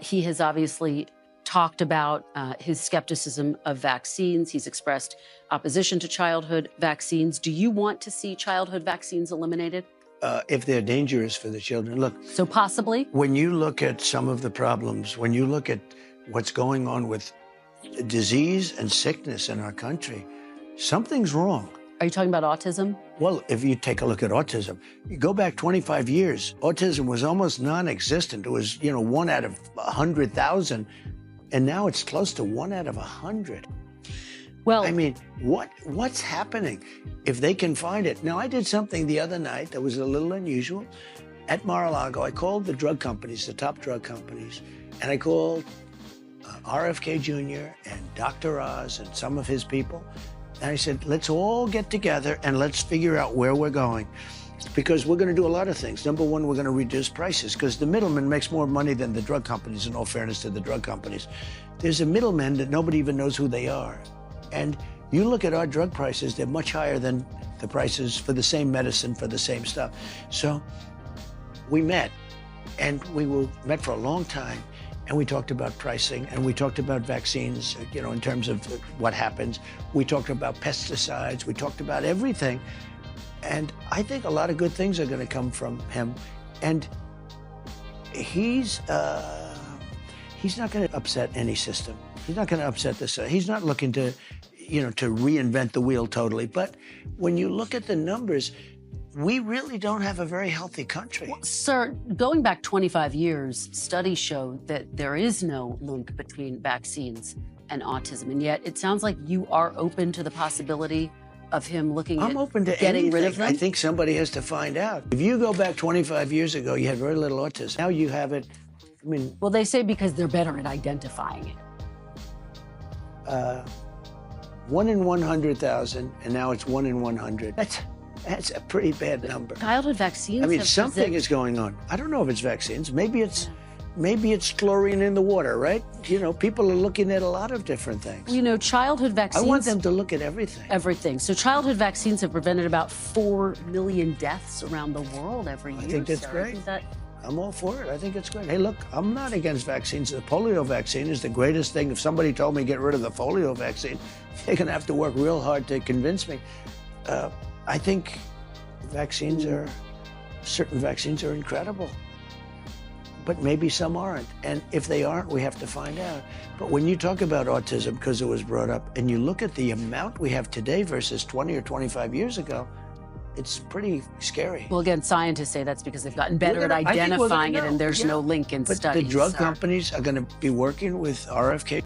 He has obviously talked about his skepticism of vaccines. He's expressed opposition to childhood vaccines. Do you want to see childhood vaccines eliminated? If they're dangerous for the children. Look. So possibly? When you look at some of the problems, when you look at what's going on with disease and sickness in our country, something's wrong. Are you talking about autism? Well, if you take a look at autism, you go back 25 years, autism was almost non-existent. It was, 1 out of 100,000, and now it's close to 1 out of 100. Well, I mean, what's happening? If they can find it. Now, I did something the other night that was a little unusual. At Mar-a-Lago, I called the drug companies, the top drug companies, and I called RFK Jr. and Dr. Oz and some of his people. And I said, let's all get together and let's figure out where we're going. Because we're going to do a lot of things. Number one, we're going to reduce prices because the middleman makes more money than the drug companies, in all fairness to the drug companies. There's a middleman that nobody even knows who they are. And you look at our drug prices, they're much higher than the prices for the same medicine, for the same stuff. So we met, and we met for a long time, and we talked about pricing, and we talked about vaccines, in terms of what happens. We talked about pesticides. We talked about everything. And I think a lot of good things are going to come from him. And he's not going to upset any system. He's not going to upset the system. He's not looking to, to reinvent the wheel totally. But when you look at the numbers, we really don't have a very healthy country. Well, sir, going back 25 years, studies show that there is no link between vaccines and autism. And yet it sounds like you are open to the possibility of him looking I'm at open to getting anything. rid of them? I think somebody has to find out. If you go back 25 years ago, you had very little autism. Now you have it, Well, they say because they're better at identifying it. 1 in 100,000, and now it's 1 in 100. That's a pretty bad number. Childhood vaccines something is going on. I don't know if it's vaccines. Maybe it's chlorine in the water, right? People are looking at a lot of different things. Childhood vaccines... I want them to look at everything. Everything. So childhood vaccines have prevented about 4 million deaths around the world every year. I think that's great. I'm all for it. I think it's great. Hey, look, I'm not against vaccines. The polio vaccine is the greatest thing. If somebody told me get rid of the polio vaccine, they're going to have to work real hard to convince me. I think certain vaccines are incredible. But maybe some aren't. And if they aren't, we have to find out. But when you talk about autism, because it was brought up, and you look at the amount we have today versus 20 or 25 years ago, it's pretty scary. Well, again, scientists say that's because they've gotten better at identifying it, and there's no link in studies. But the drug companies are going to be working with RFK